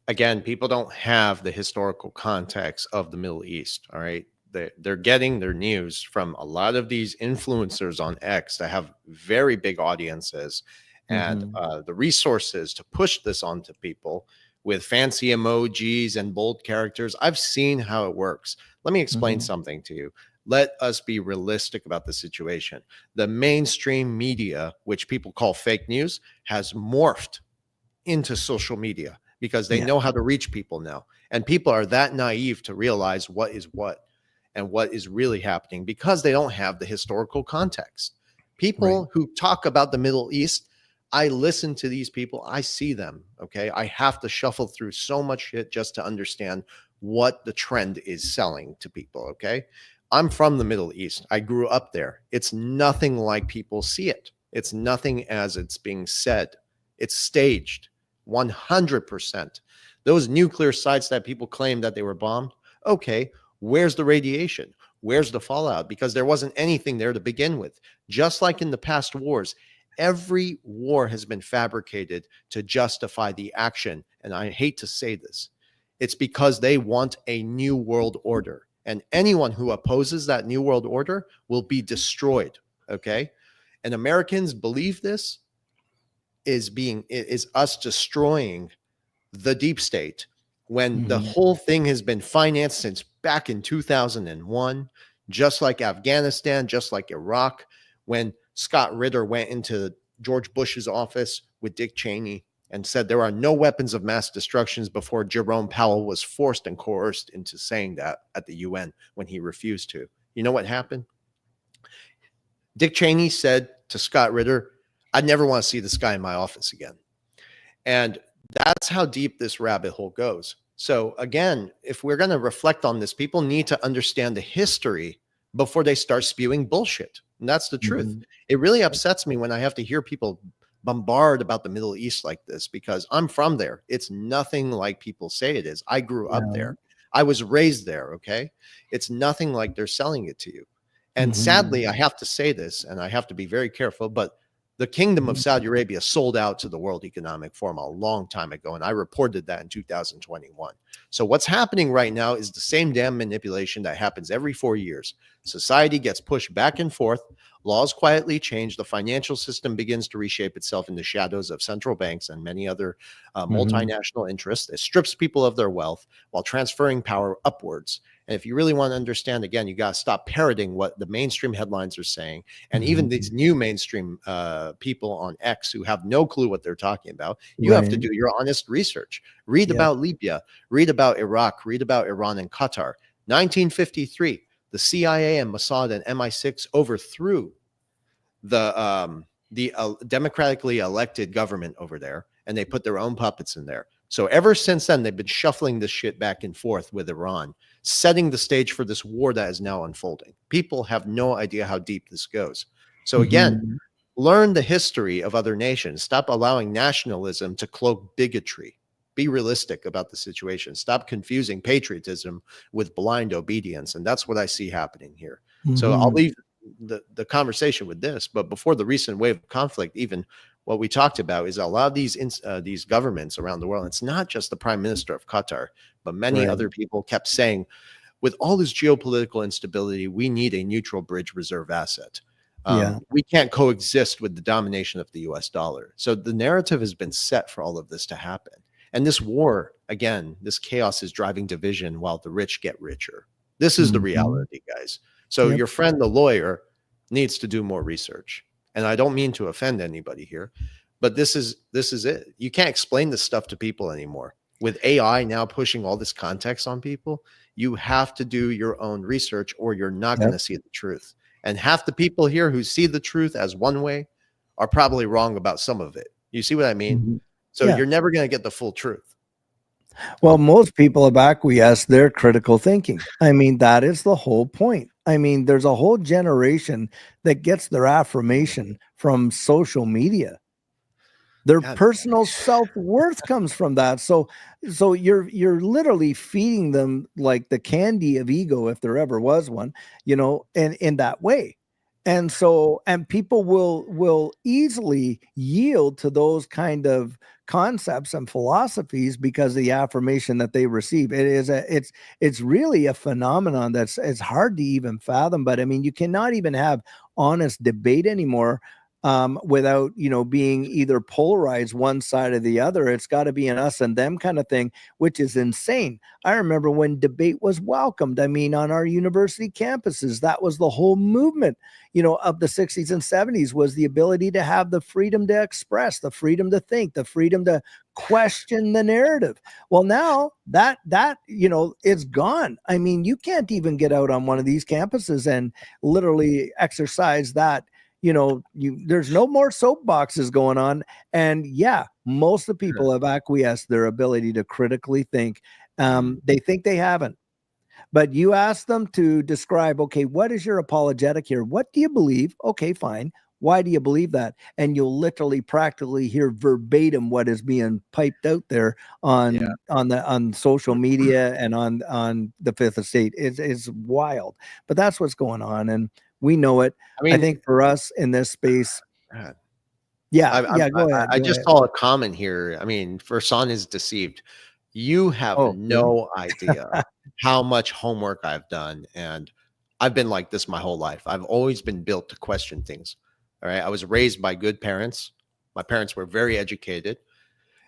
again, people don't have the historical context of the Middle East. All right. They're getting their news from a lot of these influencers on X that have very big audiences and Mm-hmm. the resources to push this onto people with fancy emojis and bold characters. I've seen how it works. Let me explain Mm-hmm. something to you. Let us be realistic about the situation. The mainstream media, which people call fake news, has morphed into social media because they Yeah. know how to reach people now. And people are that naive to realize what is what and what is really happening because they don't have the historical context. People Right. who talk about the Middle East, I listen to these people, I see them. Okay. I have to shuffle through so much shit just to understand what the trend is selling to people. Okay. I'm from the Middle East. I grew up there. It's nothing like people see it. It's nothing as it's being said. It's staged 100%. Those nuclear sites that people claim that they were bombed, okay, where's the radiation? Where's the fallout? Because there wasn't anything there to begin with. Just like in the past wars, every war has been fabricated to justify the action. And I hate to say this, it's because they want a new world order. And anyone who opposes that new world order will be destroyed. Okay. And Americans believe this is us destroying the deep state when the Mm-hmm. whole thing has been financed since back in 2001, just like Afghanistan, just like Iraq, when Scott Ritter went into George Bush's office with Dick Cheney and said there are no weapons of mass destruction before Jerome Powell was forced and coerced into saying that at the UN when he refused to. You know what happened? Dick Cheney said to Scott Ritter, "I'd never want to see this guy in my office again." And that's how deep this rabbit hole goes. So again, if we're going to reflect on this, people need to understand the history before they start spewing bullshit. And that's the truth. Mm-hmm. It really upsets me when I have to hear people bombard about the Middle East like this because I'm from there. It's nothing like people say it is. I grew up Yeah. there. I was raised there. Okay. It's nothing like they're selling it to you. And Mm-hmm. sadly, I have to say this, and I have to be very careful, but the Kingdom of Saudi Arabia sold out to the World Economic Forum a long time ago, and I reported that in 2021. So what's happening right now is the same damn manipulation that happens every 4 years. Society gets pushed back and forth. Laws quietly change. The financial system begins to reshape itself in the shadows of central banks and many other Mm-hmm. multinational interests. It strips people of their wealth while transferring power upwards. And if you really want to understand, again, you got to stop parroting what the mainstream headlines are saying. And even Mm-hmm. these new mainstream people on X who have no clue what they're talking about, you have to Right. do your honest research. Read Yep. about Libya, read about Iraq, read about Iran and Qatar. 1953, the CIA and Mossad and MI6 overthrew the democratically elected government over there, and they put their own puppets in there. So ever since then, they've been shuffling this shit back and forth with Iran, setting the stage for this war that is now unfolding. People have no idea how deep this goes. So again, Mm-hmm. learn the history of other nations. Stop allowing nationalism to cloak bigotry. Be realistic about the situation. Stop confusing patriotism with blind obedience. And that's what I see happening here. So I'll Mm-hmm. leave the conversation with this. But before the recent wave of conflict, even what we talked about is a lot of these governments around the world. It's not just the Prime Minister of Qatar, but many Right. other people kept saying, with all this geopolitical instability, we need a neutral bridge reserve asset. Yeah. We can't coexist with the domination of the US dollar. So the narrative has been set for all of this to happen. And this war, again, this chaos is driving division while the rich get richer. This is the Mm-hmm. reality, guys. So Yep. your friend, the lawyer, needs to do more research. And I don't mean to offend anybody here, but this is it. You can't explain this stuff to people anymore. With AI now pushing all this context on people, you have to do your own research or you're not going Yep. to see the truth. And half the people here who see the truth as one way are probably wrong about some of it. You see what I mean? Mm-hmm. So Yeah. you're never going to get the full truth. Well, most people have acquiesced their critical thinking. I mean, that is the whole point. I mean, there's a whole generation that gets their affirmation from social media. Their Yeah. personal self-worth comes from that. So you're literally feeding them like the candy of ego, if there ever was one, and in that way. And people will easily yield to those kind of concepts and philosophies because of the affirmation that they receive. It's really a phenomenon it's hard to even fathom. But I mean, you cannot even have honest debate anymore without, being either polarized one side or the other. It's got to be an us and them kind of thing, which is insane. I remember when debate was welcomed. I mean, on our university campuses, that was the whole movement, of the 60s and 70s, was the ability to have the freedom to express, the freedom to think, the freedom to question the narrative. Well, now that it's gone. I mean, you can't even get out on one of these campuses and literally exercise that. There's no more soapboxes going on. And yeah, most of the people have acquiesced their ability to critically think. They think they haven't. But you ask them to describe, okay, what is your apologetic here? What do you believe? Okay, fine. Why do you believe that? And you'll literally practically hear verbatim what is being piped out there on social media and on the Fifth Estate. It's wild. But that's what's going on. And we know it. I think for us in this space, go ahead. I just saw a comment here. I mean, Verson is deceived. You have no idea how much homework I've done. And I've been like this my whole life. I've always been built to question things. All right. I was raised by good parents. My parents were very educated.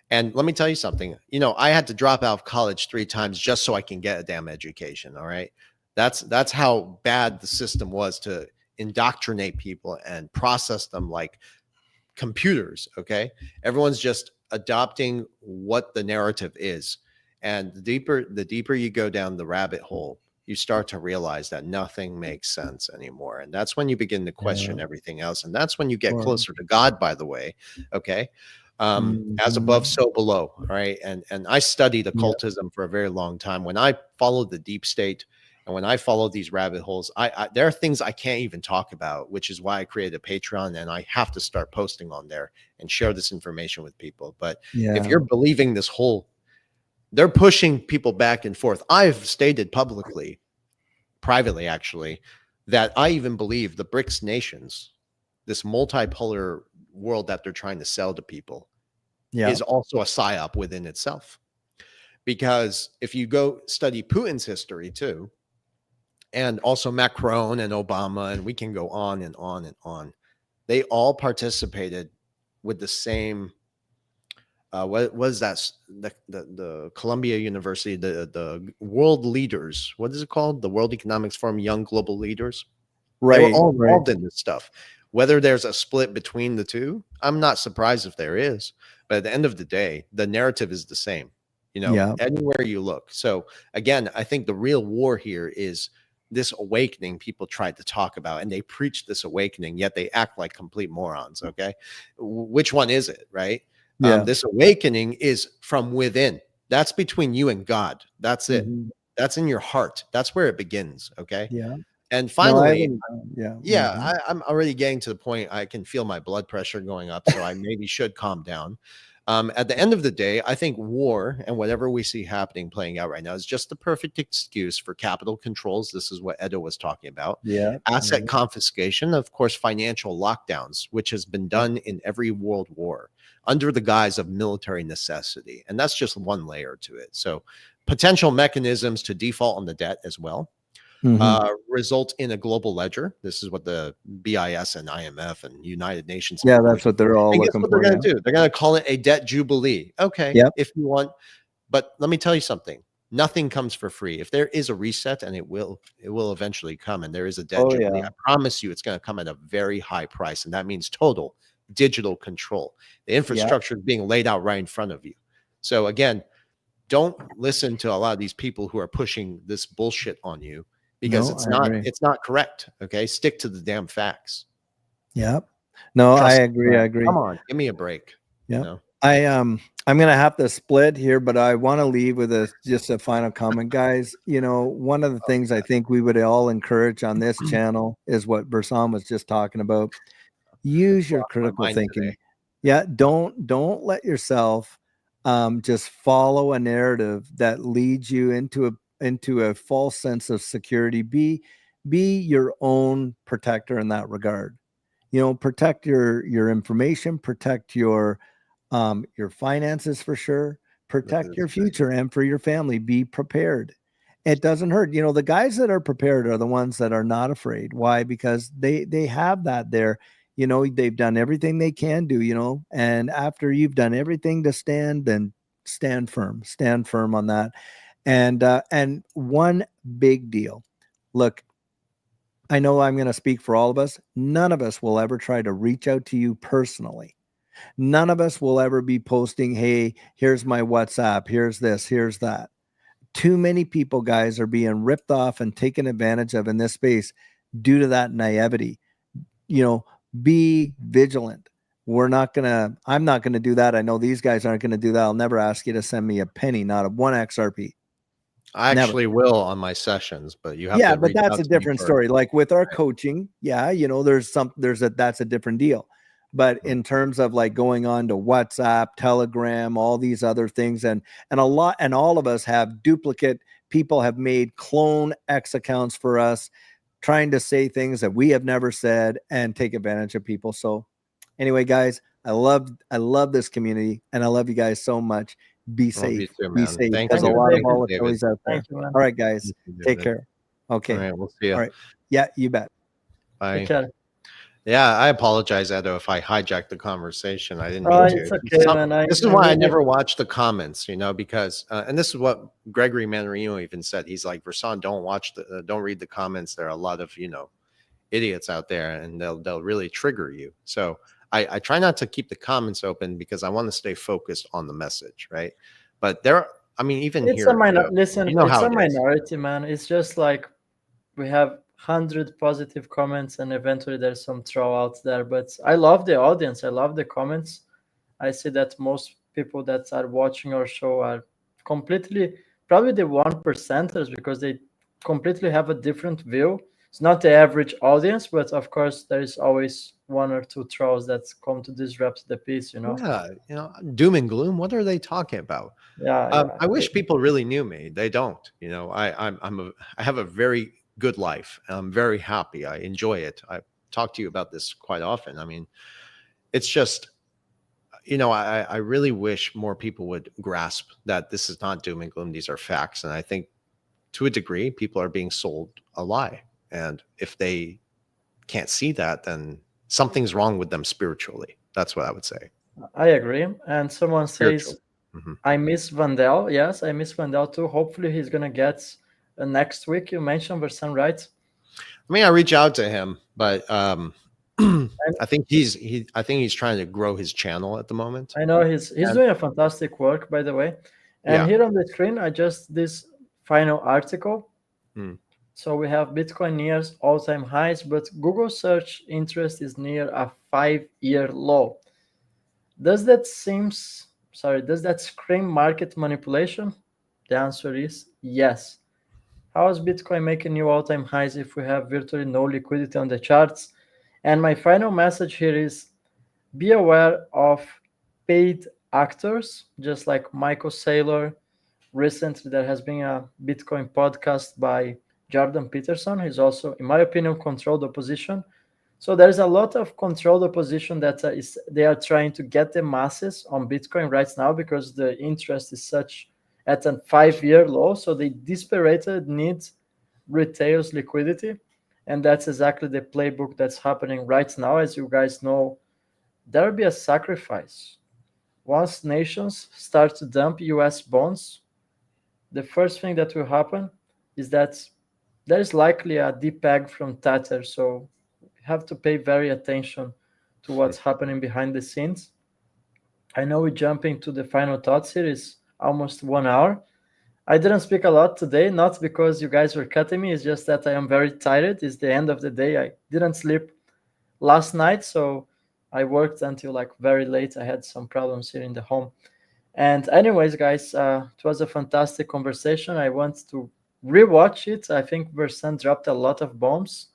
And let me tell you something. I had to drop out of college 3 times just so I can get a damn education. All right. That's how bad the system was to indoctrinate people and process them like computers. Okay. Everyone's just adopting what the narrative is. And the deeper you go down the rabbit hole, you start to realize that nothing makes sense anymore. And that's when you begin to question everything else. And that's when you get closer to God, by the way. Okay. As above, so below. Right. And I studied occultism for a very long time. When I followed the deep state and when I follow these rabbit holes, there are things I can't even talk about, which is why I created a Patreon, and I have to start posting on there and share this information with people. But if you're believing this whole, they're pushing people back and forth. I've stated publicly, privately actually, that I even believe the BRICS nations, this multipolar world that they're trying to sell to people, is also a psyop within itself. Because if you go study Putin's history too, and also Macron and Obama, and we can go on and on and on, they all participated with the same what was that, the Columbia University, the world leaders, what is it called, the World Economics Forum Young Global Leaders, they were all involved in this stuff. Whether there's a split between the two, I'm not surprised if there is, but at the end of the day, the narrative is the same, anywhere you look. So again, I think the real war here is this awakening people tried to talk about, and they preach this awakening, yet they act like complete morons. Okay. Which one is it? Right. This awakening is from within. That's between you and God. That's it. That's in your heart. That's where it begins. Okay. And finally, I'm already getting to the point. I can feel my blood pressure going up, so I maybe should calm down. At the end of the day, I think war and whatever we see happening, playing out right now, is just the perfect excuse for capital controls. This is what Edo was talking about. Asset confiscation, of course, financial lockdowns, which has been done in every world war under the guise of military necessity. And that's just one layer to it. So potential mechanisms to default on the debt as well. Result in a global ledger. This is what the BIS and IMF and United Nations. That's what they're all looking for. They're going to do. They're going to call it a debt jubilee. Okay, if you want, but let me tell you something. Nothing comes for free. If there is a reset, and it will eventually come, and there is a debt jubilee, I promise you, it's going to come at a very high price, and that means total digital control. The infrastructure is being laid out right in front of you. So again, don't listen to a lot of these people who are pushing this bullshit on you, because it's not correct. Okay. Stick to the damn facts. No, I agree. Come on, give me a break. I'm going to have to split here, but I want to leave with just a final comment, guys. One of the things I think we would all encourage on this channel is what Bersam was just talking about. Use your critical thinking. Don't let yourself just follow a narrative that leads you into a false sense of security. Be your own protector in that regard. Protect your information, protect your finances for sure, protect your future, and for your family, be prepared. It doesn't hurt. The guys that are prepared are the ones that are not afraid. Why? Because they have that there. they've done everything they can do. And after you've done everything to stand, then stand firm on that. And one big deal. Look, I know I'm going to speak for all of us. None of us will ever try to reach out to you personally. None of us will ever be posting, hey, here's my WhatsApp, here's this, here's that. Too many people, guys, are being ripped off and taken advantage of in this space due to that naivety. Be vigilant. I'm not going to do that. I know these guys aren't going to do that. I'll never ask you to send me a penny, not a one XRP. I Never. actually will on my sessions, but you have Yeah, to but reach that's out a to me different first. story. Like with our coaching, yeah, that's a different deal. But Mhm. in terms of like going on to WhatsApp, Telegram, all these other things, and all of us have duplicate people have made clone X accounts for us, trying to say things that we have never said and take advantage of people. So anyway, guys, I love this community and I love you guys so much. Be Love you safe. too, Be man. safe. Thank There's Thank a you. you, lot of Thank you, David. David. volatilities out there. Thank you, man. All right, guys. Thank you, Take David. care. All Okay. right, we'll see you. All right. Yeah, you bet. Take Bye. care. Yeah, I apologize, Edo, if I hijacked the conversation. I didn't Oh, mean it's to. okay, man. This is I why I really never watch the comments, because, and this is what Gregory Manarino even said. He's like, Versan, don't read the comments. There are a lot of, idiots out there, and they'll really trigger you. So I try not to keep the comments open because I want to stay focused on the message, right? But even it's a here, minor. Listen, you know it's how a it is. minority, man. It's just like we have 100 positive comments, and eventually there's some troll out there. But I love the audience. I love the comments. I see that most people that are watching our show are completely probably the 1%ers because they completely have a different view. It's not the average audience, but of course there is always one or two trolls that come to disrupt the piece. Yeah, doom and gloom. What are they talking about? Yeah, yeah. I wish people really knew me. They don't. I have a very good life. I'm very happy. I enjoy it. I talk to you about this quite often. It's just, I really wish more people would grasp that this is not doom and gloom. These are facts. And I think to a degree, people are being sold a lie. And if they can't see that, then something's wrong with them spiritually. That's what I would say. I agree. And someone Spiritual. says, Mhm. I miss Vandal. Yes, I miss Vandal too. Hopefully he's gonna get next week. You mentioned Versan, right? I reach out to him, but And I think he's trying to grow his channel at the moment. I know he's And doing a fantastic work, by the way. And yeah. here on the screen, I just this final article. Mm. So we have Bitcoin nears all-time highs, but Google search interest is near a 5-year low. Does that scream market manipulation? The answer is yes. How is Bitcoin making new all-time highs if we have virtually no liquidity on the charts? And my final message here is be aware of paid actors, just like Michael Saylor. Recently, there has been a Bitcoin podcast by Jordan Peterson. He's also, in my opinion, controlled opposition. So there's a lot of controlled opposition that they are trying to get the masses on Bitcoin right now because the interest is such at a 5-year low. So they desperately need retail's liquidity, and that's exactly the playbook that's happening right now. As you guys know, there will be a sacrifice once nations start to dump US bonds. The first thing that will happen is that there is likely a depeg from Tether. So you have to pay very attention to what's happening behind the scenes. I know we're jumping to the final thoughts here. It's almost 1 hour. I didn't speak a lot today, not because you guys were cutting me. It's just that I am very tired. It's the end of the day. I didn't sleep last night, so I worked until like very late. I had some problems here in the home. And anyways, guys, it was a fantastic conversation. I want to rewatch it. I think Versan dropped a lot of bombs.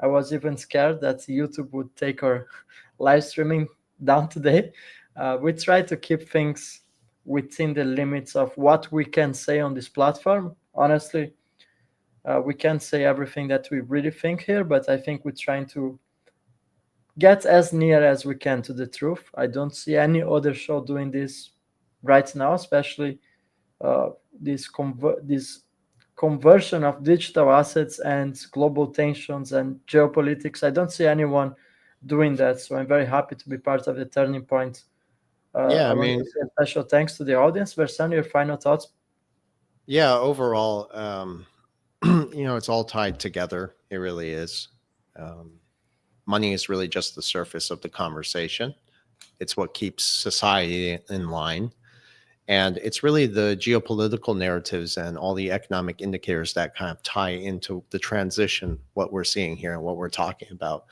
I was even scared that YouTube would take our live streaming down today. We try to keep things within the limits of what we can say on this platform. Honestly, we can't say everything that we really think here, but I think we're trying to get as near as we can to the truth. I don't see any other show doing this right now, especially uh, this conversion of digital assets and global tensions and geopolitics. I don't see anyone doing that. So I'm very happy to be part of the turning point. Yeah, I I want mean, to say a special thanks to the audience. Versan, your final thoughts? yeah, overall, it's all tied together. It really is. Um, Money is really just the surface of the conversation. It's what keeps society in line. And it's really the geopolitical narratives and all the economic indicators that kind of tie into the transition, what we're seeing here and what we're talking about.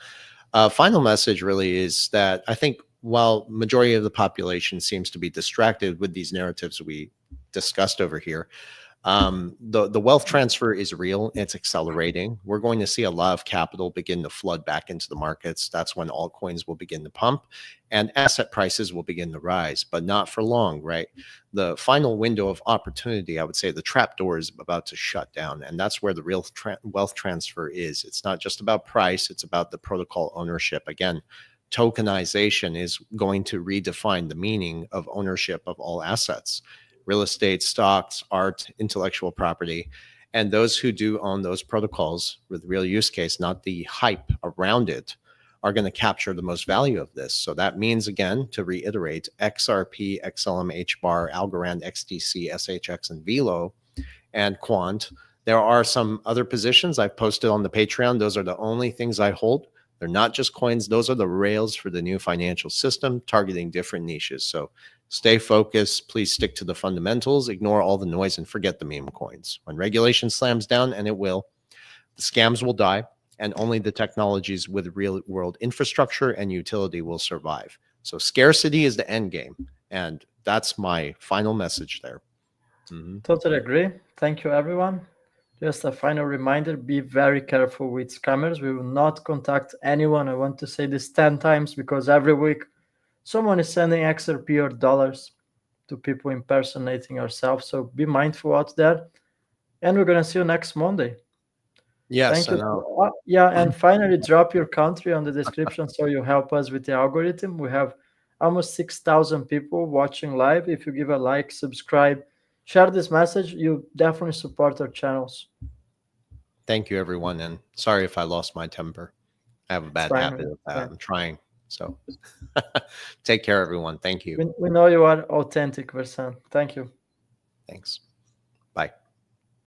Final message really is that I think while majority of the population seems to be distracted with these narratives we discussed over here, the wealth transfer is real. It's accelerating. We're going to see a lot of capital begin to flood back into the markets. That's when altcoins will begin to pump and asset prices will begin to rise, but not for long, right? The final window of opportunity, I would say the trap door is about to shut down. And that's where the real wealth transfer is. It's not just about price, it's about the protocol ownership. Again, tokenization is going to redefine the meaning of ownership of all assets: real estate, stocks, art, intellectual property. And those who do own those protocols with real use case, not the hype around it, are going to capture the most value of this. So that means, again, to reiterate, XRP, XLM, HBAR, Algorand, XDC, SHX, and Velo, and Quant. There are some other positions I've posted on the Patreon. Those are the only things I hold. They're not just coins. Those are the rails for the new financial system targeting different niches. So stay focused. Please stick to the fundamentals. Ignore all the noise and forget the meme coins. When regulation slams down, and it will, the scams will die, and only the technologies with real world infrastructure and utility will survive. So scarcity is the end game. And that's my final message there. Mm-hmm. Totally agree. Thank you, everyone. Just a final reminder, be very careful with scammers. We will not contact anyone. I want to say this 10 times because every week someone is sending XRP or dollars to people impersonating ourselves. So be mindful out there. And we're going to see you next Monday. Yes, Thank you. and Yeah, and finally, drop your country on the description so you help us with the algorithm. We have almost 6,000 people watching live. If you give a like, subscribe, share this message, you definitely support our channels. thank you, everyone. And sorry if I lost my temper. I have a It's bad fine. habit of It's that. fine. I'm trying. So take care, everyone. Thank you. We know you are authentic, Versan. Thank you. Thanks.